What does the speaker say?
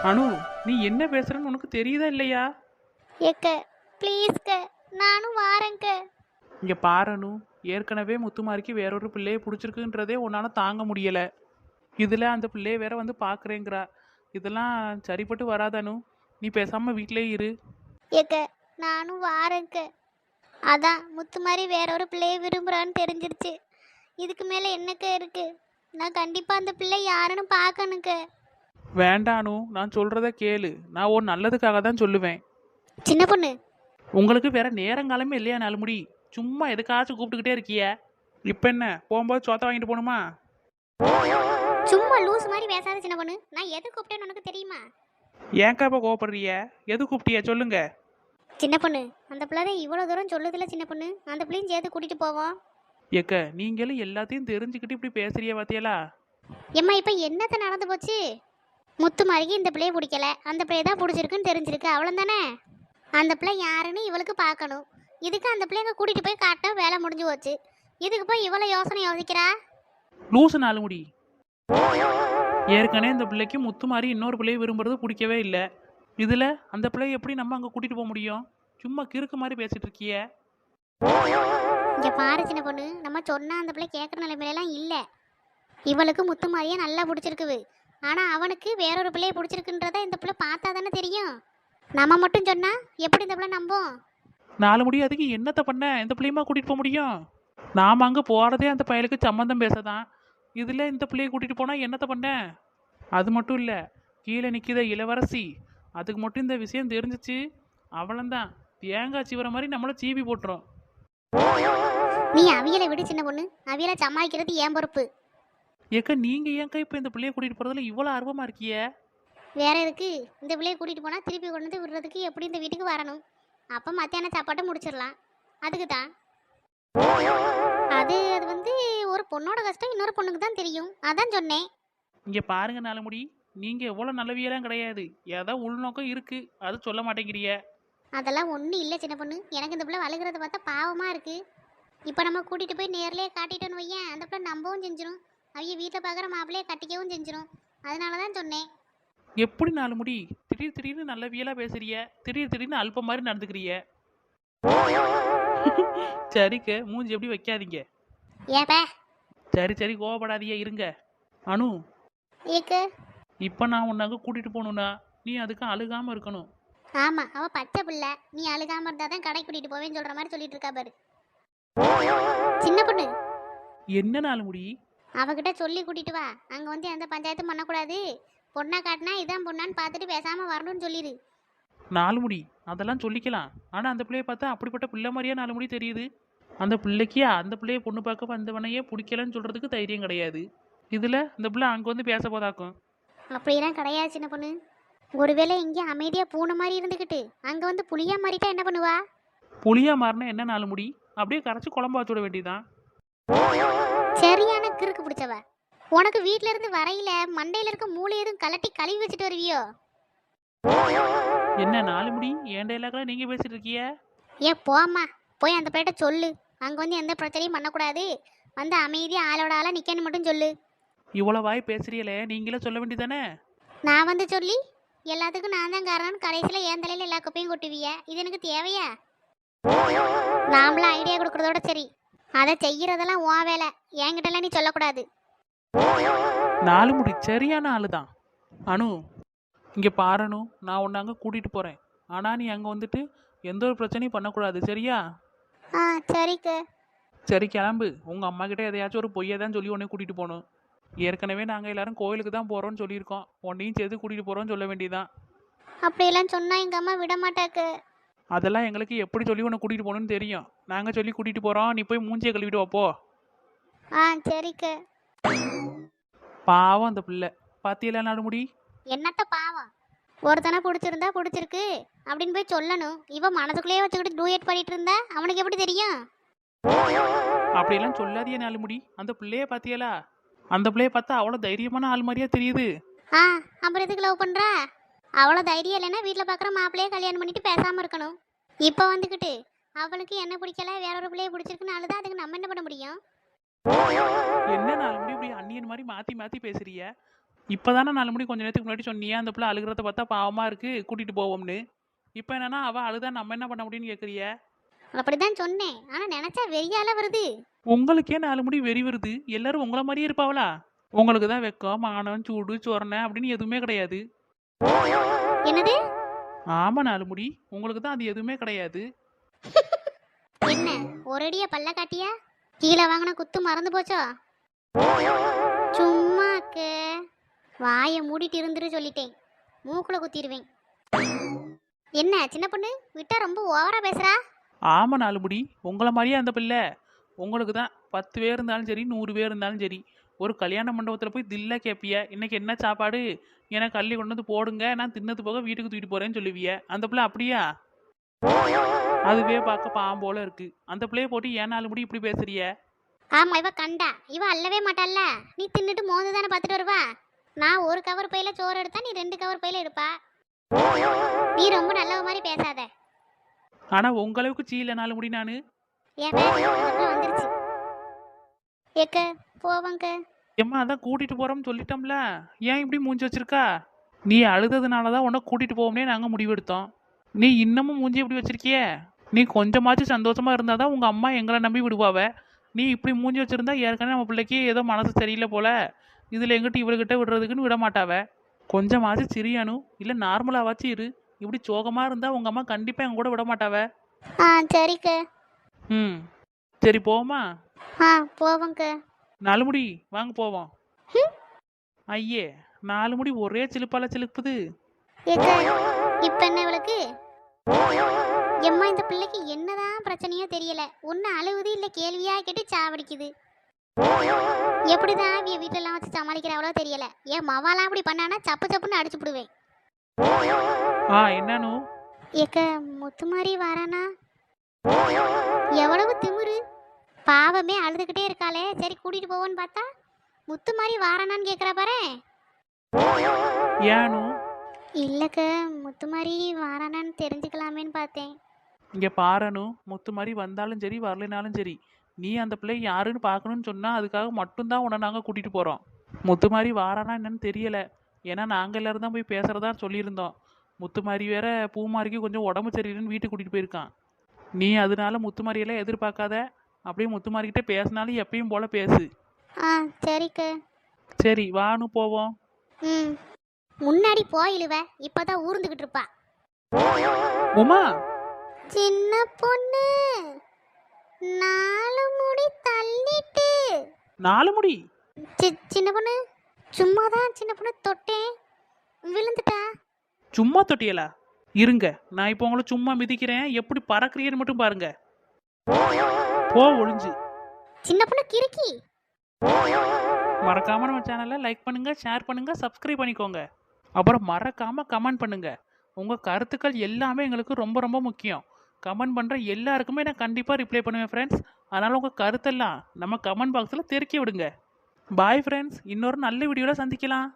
அனு, நீ என்ன பேசுறன்னு உனக்கு தெரியுதா இல்லையா? ஏக்க ப்ளீஸ்க்க, நானும் வாரேங்க. இங்க பாரு அனு, ஏற்கனவே முத்துமாரிக்கு வேறொரு பிள்ளையை பிடிச்சிருக்குன்றதே உன்னால தாங்க முடியல. இதுல அந்த பிள்ளைய வேற வந்து பாக்குறேங்கிறா. இதெல்லாம் சரிப்பட்டு வராது அனு. நீ பேசாம வீட்டிலே இரு. ஏக்க நானும் வாரேங்க. அதான் முத்து மாதிரி வேற ஒரு பிள்ளையை விரும்புறான்னு தெரிஞ்சிருச்சு. இதுக்கு மேலே என்னக்க இருக்கு? நான் கண்டிப்பாக அந்த பிள்ளை யாருன்னு பார்க்கணுங்க. வேண்டாம் அனு, நான் சொல்றத கேளு. நான் உன் நல்லதுக்காக தான் சொல்லுவேன். சின்ன பொண்ணு, உங்களுக்கு வேற நேரங்காலமே இல்லையா நாலுமுடி? சும்மா எதுக்காச்சும் கூப்பிட்டுக்கிட்டே இருக்கிய. இப்ப என்ன போகும்போது சோத்த வாங்கிட்டு போகணுமா? சும்மா லூஸ் மாதிரி பேசாத சின்ன பொண்ணு. நான் எது கூப்பிட்டேன்னு உனக்கு தெரியுமா? ஏன்க்கா இப்ப கோவப்படுறிய? எது கூப்பிட்டிய சொல்லுங்க. சின்ன பொண்ணு, அந்த பிள்ளை தான் இவ்வளோ தூரம் சொல்லுதில்ல சின்ன பொண்ணு. அந்த பிள்ளையும் சேர்த்து கூட்டிட்டு போவோம். ஏக்க, நீங்களும் எல்லாத்தையும் தெரிஞ்சுக்கிட்டு இப்படி பேசுறிய பாத்தியலா? எம்மா இப்போ என்னத்த நடந்து போச்சு? முத்து மாதிரிக்கு இந்த பிள்ளையை பிடிக்கல, அந்த பிள்ளையை தான் பிடிச்சிருக்குன்னு தெரிஞ்சிருக்கு, அவ்வளோதானே. அந்த பிள்ளை யாருன்னு இவளுக்கு பார்க்கணும். இதுக்கு அந்த பிள்ளைங்க கூட்டிட்டு போய் காட்ட வேலை முடிஞ்சு போச்சு. இதுக்கு போய் இவ்வளோ யோசனை யோசிக்கிறா? லூசு நாலுமுடி. ஏற்கனவே இந்த பிள்ளைக்கு முத்து மாதிரி இன்னொரு பிள்ளையை விரும்புறது பிடிக்கவே இல்லை. இதுல அந்த பிள்ளையை எப்படி நம்ம அங்க கூட்டிட்டு போக முடியும்? சும்மா கிறுக்கு மாதிரி பேசிட்டு இருக்கிய. இங்க பாரு சின்ன பொண்ணு, நம்ம சொன்னா அந்த பிள்ளை கேட்குற நிலைமையிலாம் இல்லை. இவளுக்கு முத்து மாதிரியே நல்லா பிடிச்சிருக்குது. ஆனால் அவனுக்கு வேறொரு பிள்ளையை பிடிச்சிருக்குன்றத இந்த பிள்ளை பார்த்தா தானே தெரியும். நம்ம மட்டும் சொன்னா எப்படி இந்த பிள்ளை நம்பும்? நாலுமுடி, அதுக்கு என்னத்த பண்ண இந்த பிள்ளையமா கூட்டிட்டு போக முடியும்? நாம அங்க போறதே அந்த பயலுக்கு சம்மந்தம் பேசதான். இதுல இந்த பிள்ளையை கூட்டிட்டு போனா என்னத்த பண்ண? அது மட்டும் இல்ல, கீழே நிக்கிற இளவரசி, அதுக்கு மட்டும் இந்த விஷயம் தெரிஞ்சிச்சு, அவளந்தான் தேங்காய் சீவர மாதிரி நம்மள சீவி போட்டுரும். நீ அவியலை விடு சின்ன பொண்ணு. அவியலை சமாளிக்கிறது ஏன் பொறுப்பு. ஏக்கா, நீங்க ஏன்க்கா இப்ப இந்த பிள்ளைய கூட்டிட்டு போறதுல இவ்வளவு ஆர்வமா இருக்கிய? வேற எதுக்கு? இந்த பிள்ளையை கூட்டிட்டு போனா திருப்பி கொண்டு வந்து விடுறதுக்கு எப்படி இந்த வீட்டுக்கு வரணும். அப்போ மத்தியான சாப்பாட்டை முடிச்சிடலாம். அதுக்கு தான். அது அது வந்து ஒரு பொண்ணோட கஷ்டம் இன்னொரு பொண்ணுக்கு தான் தெரியும், அதான் சொன்னேன். இங்க பாருங்க நாலுமுடி, நீங்க எவ்வளவு நல்லவியெல்லாம் கிடையாது. ஏதோ உள்நோக்கம் இருக்கு, அது சொல்ல மாட்டேங்கிறிய. அதெல்லாம் ஒன்றும் இல்லை சின்ன பொண்ணு. எனக்கு இந்த பிள்ளை வளர்க்குறத பார்த்தா பாவமாக இருக்கு. இப்போ நம்ம கூட்டிகிட்டு போய் நேர்லேயே காட்டிட்டோன்னு வையேன், அந்த பிள்ளை நம்பவும் செஞ்சிடும். அவங்க வீட்டில் பார்க்குற மாப்பிள்ளையை கட்டிக்கவும் செஞ்சிடும். அதனால தான் சொன்னேன். எப்படி நாலுமுடி திடீர் திடீர்னு நல்லவியலா பேசுறிய, திடீர் திடீர்னு அல்ப மாதிரி நடந்துக்கிறிய. சரிக்க, மூஞ்சி எப்படி வைக்காதீங்க. ஏப்பா சரி சரி, கோவப்படாதீங்க, இருங்க. அனு, ஏக்கு? இப்ப நான் உன்னாங்க கூட்டிட்டு போகணும்னா நீ அதுக்கு அழுகாம இருக்கணும். ஆமாம், அவள் பச்சை பிள்ளை. நீ அழுகாமல் இருந்தால் தான் கடை கூட்டிகிட்டு போவேன்னு சொல்கிற மாதிரி சொல்லிட்டு இருக்கா பாரு. சின்ன பொண்ணு, என்ன நாலுமுடி? அவகிட்ட சொல்லி கூட்டிட்டு வா. அங்கே வந்து எந்த பஞ்சாயத்தும் பண்ணக்கூடாது. பொண்ணை காட்டினா இதான் பொண்ணான்னு பார்த்துட்டு பேசாமல் வரணும்னு சொல்லிடு. நாலுமுடி, அதெல்லாம் சொல்லிக்கலாம். ஆனா அந்த பிள்ளைய பார்த்தா அப்படிப்பட்ட பிள்ளை மாதிரியா நாலுமுடி தெரியுது? அந்த பிள்ளைக்கு அந்த பிள்ளைய பொண்ணு பார்க்க வந்தவனையே பிடிக்கலன்னு சொல்றதுக்கு தைரியம் கிடையாது. இதுல இந்த பிள்ளை அங்க வந்து பேச போதாக்கும். அப்படிலாம் கிடையாது சின்ன பொண்ணு. ஒருவேளை இங்கே அமைதியாக பூனை மாதிரி இருந்துக்கிட்டு அங்கே வந்து புளியா மாறிட்டா என்ன பண்ணுவா? புளியா மாறினா என்ன நாலுமுடி? அப்படியே கரைச்சி குழம்பு வச்சுட வேண்டியதான். சரியான கிறுக்கு பிடிச்சவ. உனக்கு வீட்ல இருந்து வரையில மண்டையில இருக்க மூளை எதுவும் கலட்டி கழுவி வச்சுட்டு வருவியோ? என்ன நாலுமுடி, என் டைலாக்லாம் நீங்க பேசிட்டு இருக்கிய? போம்மா, போய் அந்த பிள்ளைகிட்ட சொல்லு. அங்கே வந்து எந்த பிரச்சனையும் பண்ணக்கூடாது. வந்து அமைதியாக ஆளோட ஆளாக நிற்கன்னு மட்டும் சொல்லு. இவ்வளவு வாய் பேசுறீங்களே, நீங்களே சொல்ல வேண்டியதானே? நான் வந்து சொல்லி எல்லாத்துக்கும் நான் தான் காரணம் கடைசியில் என் தலையில் எல்லா குப்பையும் கொட்டுவிய. இது எனக்கு தேவையா? நாமளும் ஐடியா கொடுக்குறதோட சரி, அதை செய்யறதெல்லாம் உன் வேலை. என்கிட்டலாம் நீ சொல்லக்கூடாது. நாலுமுடி சரியான ஆளுதான். அனு, இங்க பாரனு, நான் உன்னை அங்க கூட்டிட்டு போறேன். ஆனா நீ அங்க வந்துட்டு எந்த ஒரு பிரச்சனையும் பண்ணக்கூடாது, சரியா? ஆ சரிக்க. சரி, கிளம்பு. உங்க அம்மா கிட்ட எதையாச்சும் ஒரு பொய்யை தான் சொல்லி உன்னை கூட்டிட்டு போகணும். ஏற்கனவே நாங்க எல்லாரும் கோயிலுக்கு தான் போறோம்னு சொல்லியிருக்கோம். உன்னையும் சேர்த்து கூட்டிட்டு போறோம்னு சொல்ல வேண்டியதான். அப்படியெல்லாம் சொன்னா எங்கள் அம்மா விட மாட்டாக்கு. அதெல்லாம் எங்களுக்கு எப்படி சொல்லி உன்னை கூட்டிட்டு போகணும்னு தெரியும். நாங்க சொல்லி கூட்டிட்டு போறோம், நீ போய் மூஞ்சியை கழுவிட்டு வாப்போ. ஆ சரிக்க. பாவம் அந்த பிள்ளை. பாத்தியல நாடுமுடி? என்னத்த பாவம்? ஒருத்தனை பிடிச்சிருந்தா பிடிச்சிருக்கு அப்படின்னு போய் சொல்லணும். இவ மனசுக்குள்ளேயே வச்சுக்கிட்டு டூயட் பண்ணிட்டு இருந்தா அவனுக்கு எப்படி தெரியும்? அப்படியெல்லாம் சொல்லாதிய நாலுமுடி. அந்த பிள்ளைய பாத்தியலா? அந்த பிள்ளைய பார்த்தா அவ்வளோ தைரியமான ஆள் மாதிரியா தெரியுது. ஆ அப்புறம் எதுக்கு லவ் பண்ணுறா? அவ்வளோ தைரியம் இல்லைன்னா வீட்டில் பார்க்குற மாப்பிள்ளையே கல்யாணம் பண்ணிட்டு பேசாமல் இருக்கணும். இப்போ வந்துக்கிட்டு அவளுக்கு என்ன பிடிக்கல, வேற ஒரு பிள்ளைய பிடிச்சிருக்குன்னு அழுதா அதுக்கு நம்ம என்ன பண்ண முடியும்? என்ன நாலுமுடி இப்படி அந்நியன் மாதிரி மாத்தி மாத்தி பேசுறிய? இப்போதானே 4 மணி கொஞ்ச நேரத்துக்கு முன்னாடி சொன்னியே அந்த பிள்ளை அழுகிறத பார்த்தா பாவமாக இருக்குது கூட்டிகிட்டு போவோம்னு. இப்போ என்னன்னா அவள் அழுதா நம்ம என்ன பண்ண முடியும்னு கேட்குறிய? அப்படிதான் சொன்னேன், ஆனா நினைச்சா வெறியால வருது. உங்களுக்கே 4 மணி வெறி வருது, எல்லாரும் உங்களை மாதிரியே இருப்பாவளா? உங்களுக்கு தான் வெக்கம் மானம் சூடு சொரணை அப்படின்னு எதுவுமே கிடையாது. என்னது? ஆமாம் 4 முடி, உங்களுக்கு தான் அது எதுவுமே கிடையாது. என்ன ஒரேடியா பல்ல காட்டியா? கீழே வாங்கின குத்து மறந்து போச்சோ? சும்மாக்க வாயை மூடிட்டு இருந்துரு சொல்லிட்டேன், மூக்குல குத்திடுவேன். என்ன சின்ன பொண்ணு விட்டா ரொம்ப ஓவரா பேசுறா? ஆமாம் 4 முடி, உங்களை மாதிரியே அந்த பிள்ளை. உங்களுக்கு தான் 10 பேர் இருந்தாலும் சரி 100 பேர் இருந்தாலும் சரி ஒரு கல்யாண மண்டபத்தில் போய் தில்ல கேட்பிய இன்னைக்கு என்ன சாப்பாடு, எனக்கு அள்ளி கொண்டு வந்து போடுங்க நான் தின்னது போக வீட்டுக்கு தூக்கிட்டு போறேன்னு சொல்லுவிய. அந்த பிள்ளை அப்படியா? அதுவே பார்க்க பாம்போல இருக்கு. அந்த பிள்ளைய போட்டு ஏன் 4 முடி இப்படி பேசுறிய? ஆமா இவ கண்டா இவ அல்லவே மாட்டாள்ல, நீ தின்னுட்டு மோந்து தானே பார்த்துட்டு வருவா. நான் ஒரு கவர் பையில சோறு எடுத்தா நீ 2 கவர் பையில எடுப்பா. நீ ரொம்ப நல்லவ மாதிரி பேசாத. ஆனா உங்களவுக்கு சீல 4 முடி நானு. ஏன் வந்துருச்சு ஏக்க போவாங்க. ஏம்மா அதான் கூட்டிட்டு போறோம்னு சொல்லிட்டோம்ல, ஏன் இப்படி மூஞ்சி வச்சிருக்கா? நீ அழுததுனால தான் உன்னை கூட்டிட்டு போவோம்னே நாங்கள் முடிவெடுத்தோம். நீ இன்னமும் மூஞ்சி எப்படி வச்சிருக்கிய? நீ கொஞ்சமாச்சும் சந்தோஷமா இருந்தாதான் உங்க அம்மா எங்களை நம்பி விடுவாவ. நீ இப்படி மூஞ்சி வச்சிருந்தா ஏற்கனவே நம்ம பிள்ளைக்கு ஏதோ மனசு சரியில்லை போல, இதுல எங்கிட்ட இவள்கிட்ட விடுறதுக்குன்னு விட மாட்டாவ. கொஞ்சமாச்சும் சிரியானு இல்லை நார்மலாவாச்சும் இரு. இப்படி சோகமா இருந்தா உங்க அம்மா கண்டிப்பா எங்க கூட விட மாட்டாவ. சரிக்க. ம் சரி போமா. போவாங்க. 4 முடி வாங்க போவோம். ஐயே 4 முடி ஒரே சிலுப்பால சிலுப்புது. இப்ப என்ன இவளுக்கு? எம்மா இந்த பிள்ளைக்கு என்னதான் பிரச்சனையோ தெரியல, ஒன்னு அழுவுது இல்ல கேள்வியா கேட்டு சாவடிக்குது. எப்படிதான் இவ வீட்டெல்லாம் வச்சு சமாளிக்கிறவளோ தெரியல. என் மவாலாம் அப்படி பண்ணானா சப்பு சப்புன்னு அடிச்சு விடுவேன். என்னன்னு ஏக்க முத்துமாரி வாரானா? எவ்வளவு திமிரு, பாவமே அழுதுகிட்டே இருக்காளே. சரி கூட்டிட்டு போவோன்னு பார்த்தா முத்துமாரி வாரானான்னு கேக்குறா பாரு. ஏனு இல்லக்க முத்துமாரி வாரானான்னு தெரிஞ்சுக்கலாமேன்னு பார்த்தேன். இங்க பாரனு, முத்து மாதிரி வந்தாலும் சரி வரலைனாலும் சரி நீ அந்த பிள்ளை யாருன்னு பார்க்கணும்னு சொன்னா அதுக்காக மட்டும்தான் உன்னை நாங்கள் கூட்டிட்டு போறோம். முத்து மாதிரி வாரானா என்னன்னு தெரியல, ஏன்னா நாங்கள் எல்லாரும் தான் போய் பேசுறதா சொல்லியிருந்தோம். முத்து மாதிரி வேற பூமாரிக்கு கொஞ்சம் உடம்பு சரியில்லைன்னு வீட்டுக்கு கூட்டிட்டு போயிருக்கான். நீ அதனால முத்து மாதிரியெல்லாம் எதிர்பார்க்காத, அப்படியே முத்து மாதிரிக்கிட்ட பேசினாலும் எப்பயும் போல பேசு. சரிக்க. சரி வானு போவோம். முன்னாடி போயிலுவ இப்பதான் ஊர்ந்துகிட்டு இருப்பா. உமா சின்ன பொண்ணு 4 முடி தள்ளிட்டு. 4 முடி? சின்ன பொண்ணு சும்மாதான் சின்ன பொண்ணு தொட்டேன் விழுந்துட்டா. சும்மா தொட்டியலா? இருங்க நான் இப்போ உங்களை சும்மா மிதிக்கிறேன், எப்படி பறக்கிறீன்னு மட்டும் பாருங்க. போ ஒளிஞ்சு. சின்ன பொண்ணு கிறுக்கி. மறக்காம நம்ம சேனலை லைக் பண்ணுங்க, ஷேர் பண்ணுங்க, சப்ஸ்கிரைப் பண்ணிக்கோங்க. அப்புறம் மறக்காம கமெண்ட் பண்ணுங்க. உங்க கருத்துக்கள் எல்லாமே எங்களுக்கு ரொம்ப ரொம்ப முக்கியம். கமெண்ட் பண்ற எல்லாருக்குமே நான் கண்டிப்பா ரிப்ளை பண்ணுவேன் ஃப்ரெண்ட்ஸ். அதனால உங்க கருத்தெல்லாம் நம்ம கமெண்ட் பாக்ஸ்ல தெரிக்க விடுங்க. பாய் ஃப்ரெண்ட்ஸ், இன்னொரு நல்ல வீடியோல சந்திக்கலாம்.